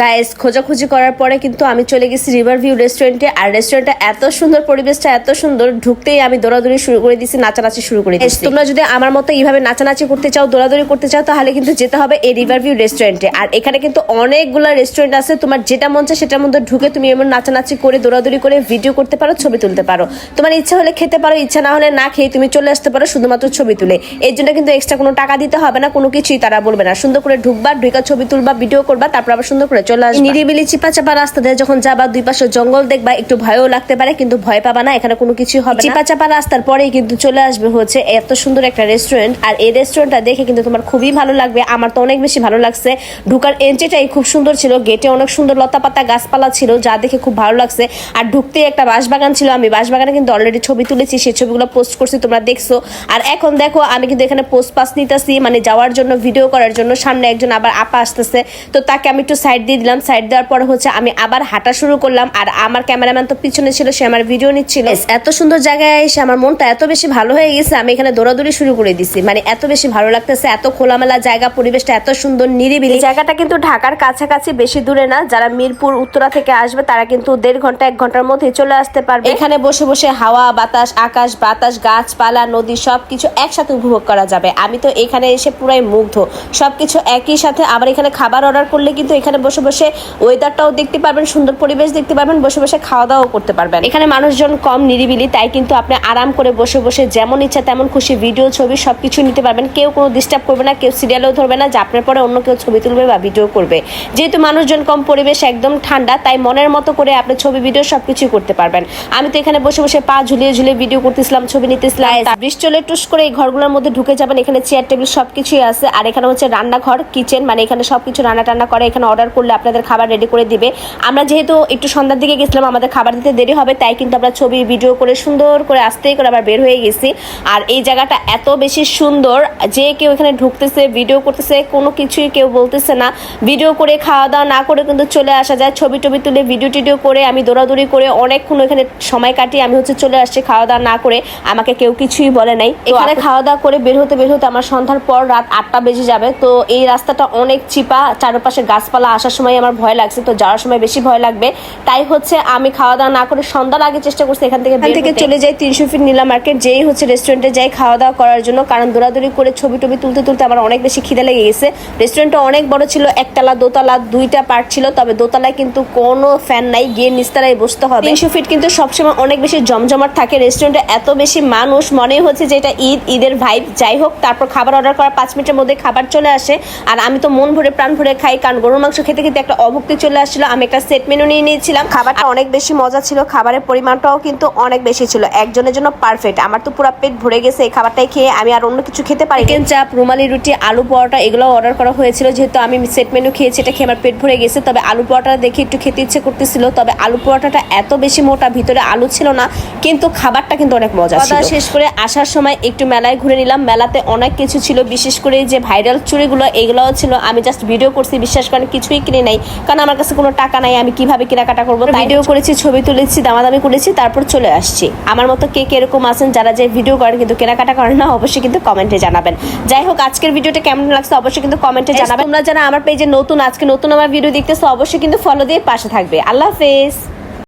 Guys খোঁজাখুঁজি করার পরে কিন্তু আমি চলে গেছি রিভার ভিউ রেস্টুরেন্টে। আর রেস্টুরেন্টটা এত সুন্দর, পরিবেশটা এত সুন্দর, ঢুকতেই আমি দৌড়াদৌড়ি শুরু করে দিয়েছি, নাচানাচি শুরু করে দিয়েছি। তোমরা যদি আমার মতো এইভাবে নাচানাচি করতে চাও, দৌড়াদৌড়ি করতে চাও, তাহলে কিন্তু যেতে হবে এই রিভার ভিউ রেস্টুরেন্টে। আর এখানে কিন্তু অনেকগুলো রেস্টুরেন্ট আছে, তোমার যেটা মন চায় সেটার মধ্যে ঢুকে তুমি এমন নাচানাচি করে, দৌড়াদৌড়ি করে ভিডিও করতে পারো, ছবি তুলতে পারো। তোমার ইচ্ছা হলে খেতে পারো, ইচ্ছা না হলে না খেয়ে তুমি চলে আসতে পারো শুধুমাত্র ছবি তুলে। এর জন্য কিন্তু এক্সট্রা কোনো টাকা দিতে হবে না, কোনো কিছুই তারা বলবে না। সুন্দর করে ঢুকবা, ঢুকা ছবি তুলবা, ভিডিও করবা, তারপর আবার সুন্দর করে চলে আসবে। নিরিবিলি চিপা চাপা রাস্তা দিয়ে যখন যাবা, দুই পাশে জঙ্গল দেখবা, একটু ভয়ও লাগতে পারে, কিন্তু ভয় পাবা না, এখানে কোনো কিছু হবে না। চিপা চাপা রাস্তার পরেই কিন্তু চলে আসবে হচ্ছে এত সুন্দর একটা রেস্টুরেন্ট। আর এই রেস্টুরেন্টটা দেখে কিন্তু তোমার খুবই ভালো লাগবে। আমার তো অনেক বেশি ভালো লাগছে। ঢুকার এন্ট্রিটাই খুব সুন্দর ছিল, গেটে অনেক সুন্দর লতাপাতা গাছপালা ছিল, যা দেখে খুব ভালো লাগছে। আর ঢুকতে একটা বাঁশবাগান ছিল, আমি বাঁশবাগানে কিন্তু অলরেডি ছবি তুলেছি, সেই ছবিগুলো পোস্ট করছি, তোমরা দেখছো। আর এখন দেখো আমি কিন্তু এখানে পোস্ট পাস নিতেছি, মানে যাওয়ার জন্য, ভিডিও করার জন্য। সামনে একজন আবার আপা আসতেছে, তো তাকে আমি একটু সাইড দিয়ে দিলাম। সাইড দেওয়ার পরে হচ্ছে আমি আবার হাঁটা শুরু করলাম। আর আমার ক্যামেরাম্যান তো পিছনে ছিল, সে আমার ভিডিও নিচ্ছিল। এত সুন্দর জায়গায় এসে আমার মনটা এত বেশি ভালো হয়ে গেছে, আমি এখানে দৌড়াদৌড়ি শুরু করে দিছি। মানে এত বেশি ভালো লাগতেছে, এত খোলামেলা জায়গা, পরিবেশটা এত সুন্দর, নিরিবিলি। জায়গাটা কিন্তু ঢাকার কাছাকাছি, বেশি দূরে না। যারা মিরপুর উত্তরা থেকে আসবে তারা কিন্তু 1.5 ঘন্টা 1 ঘন্টার মধ্যে চলে আসতে পারবে। এখানে বসে বসে হাওয়া বাতাস, আকাশ বাতাস, গাছপালা, নদী সবকিছু একসাথে উপভোগ করা যাবে। আমি তো এখানে এসে পুরাই মুগ্ধ, সবকিছু একই সাথে। আবার এখানে খাবার অর্ডার করলে কিন্তু এখানে বসে বসে ওয়েদারটাও দেখতে পারবেন, সুন্দর পরিবেশ দেখতে পারবেন, বসে বসে খাওয়া দাওয়া করতে পারবেন। এখানে মানুষজন কম, নিরিবিলি, তাই কিন্তু আপনি আরাম করে বসে বসে যেমন ইচ্ছা তেমন খুশি ভিডিও ছবি সবকিছু নিতে পারবেন। কেউ কোনো ডিস্টার্ব করবে না, কেউ সিরিয়ালও ধরবে না যে আপনার পরে অন্য কেউ ছবি তুলবে বা ভিডিও করবে। যেহেতু মানুষজন কম, পরিবেশ একদম ঠান্ডা, তাই মনের মতো করে আপনি ছবি ভিডিও সবকিছু করতে পারবেন। আমি তো এখানে বসে বসে পা ঝুলিয়ে ঝুলিয়ে ভিডিও করতেছিলাম, ছবি নিতেছিলাম। বৃষ্টি চলে টুস করে এই ঘরগুলোর মধ্যে ঢুকে যাবেন। এখানে চেয়ার টেবিল সবকিছুই আছে। আর এখানে হচ্ছে রান্নাঘর, কিচেন, মানে এখানে সবকিছু রান্না টান্না করে এখানে অর্ডার করলে আপনাদের খাবার রেডি করে দিবে। আমরা যেহেতু একটু সন্ধ্যার দিকে গেছিলাম, আমাদের খাবার দিতে দেরি হবে, তাই কিন্তু আমরা ছবি ভিডিও করে সুন্দর করে আস্তে করে আবার বের হয়ে গেছি। আর এই জায়গাটা এত বেশি সুন্দর যে কেউ এখানে ঢুকতেছে, ভিডিও করতেছে, কোনো কিছুই কেউ বলতেছে না। ভিডিও করে খাওয়া দাওয়া না করে কিন্তু চলে আসা যায়, ছবি টবি তুলে ভিডিও টিডিও করে আমি দৌড়াদৌড়ি করে অনেকক্ষণ এখানে সময় কাটিয়ে আমি হচ্ছে চলে আসছি খাওয়া দাওয়া না করে। আমাকে কেউ কিছুই বলে নাই। এখানে খাওয়া দাওয়া করে বের হতে আমার সন্ধ্যার পর রাত 8টা বেজে যাবে। তো এই রাস্তাটা অনেক চিপা, চারপাশে গাছপালা, আসার সময় আমার ভয় লাগছে, তো যাওয়ার সময় বেশি ভয় লাগবে। তাই হচ্ছে আমি খাওয়া দাওয়া না করে সন্ধ্যার আগে চেষ্টা করছি এখান থেকে চলে যাই 300 ফিট নীলা মার্কেট, যেই হচ্ছে রেস্টুরেন্টে যাই খাওয়া দাওয়া করার জন্য। কারণ দৌড়াদৌড়ি করে ছবি টবি তুলতে তুলতে আমার অনেক বেশি খিদে লেগে গেছে। রেস্টুরেন্টটা অনেক বড় ছিল, একতলা দোতলা 2টা পার্ট ছিল, তবে দোতলায় কিন্তু কোনো ফ্যান নাই, গিয়ে নিচতলায় বসতে হবে। 300 ফিট কিন্তু সবসময় অনেক বেশি জমজমাট থাকে। রেস্টুরেন্টে এত বেশি মানুষ, মনে হচ্ছে যে এটা ঈদের ভাইব। যাই হোক, তারপর খাবার অর্ডার করার 5 মিনিটের মধ্যে খাবার চলে আসে। আর আমি তো মন ভরে প্রাণ ভরে খাই, কারণ গরুর মাংস খেতে খেতে একটা অভুক্তি চলে আসছিল। আমি একটা সেট মেনু নিয়ে নিয়েছিলাম। খাবারটা অনেক বেশি মজা ছিল, খাবারের পরিমাণটাও কিন্তু অনেক বেশি ছিল, একজনের জন্য পারফেক্ট। আমার তো পুরো পেট ভরে গেছে এই খাবারটাই খেয়ে, আমি আর অন্য কিছু খেতে পারি। চিকেন চাপ, রুমালি রুটি, আলু পরোটা এগুলো অর্ডার করা হয়েছিল। যেহেতু আমি সেট মেনু খেয়েছি, এটা খেয়ে আমার পেট ভরে গেছে। তবে আলু পরোটা দেখে একটু খেতে ইচ্ছে করতেছিল, তবে আলু পরোটাটা এত বেশি মোটা, ভিতরে আলু ছিল না, কিন্তু খাবারটা কিন্তু অনেক মজা ছিল। শেষ করে আসার সময় একটু মেলায় ঘুরে নিলাম। মেলাতে অনেক কিছু ছিল, বিশেষ করে যে ভাইরাল চুড়িগুলো এগুলোও ছিল। আমি জাস্ট ভিডিও করছি, বিশ্বাস করেন কিছুই কিনে নাই, কারণ আমার কাছে কোনো টাকা নাই, আমি কিভাবে কেনাকাটা করবো। ভিডিও করেছি, ছবি তুলেছি, দামাদামি করেছি, তারপর চলে আসছি। আমার মতো কে এরকম আছেন যারা যে ভিডিও করেন কিন্তু কেনাকাটা করেন না, অবশ্যই কিন্তু কমেন্টে জানাবেন। যাই হোক, আজকের ভিডিওটা কেমন লাগছে অবশ্যই কিন্তু কমেন্টে জানাবেন। তোমরা যারা আমার পেজে নতুন, আজকে নতুন আমার ভিডিও দেখতেছো, অবশ্যই কিন্তু ফলো দিয়ে পাশে থাকবে। আল্লাহ হাফেজ।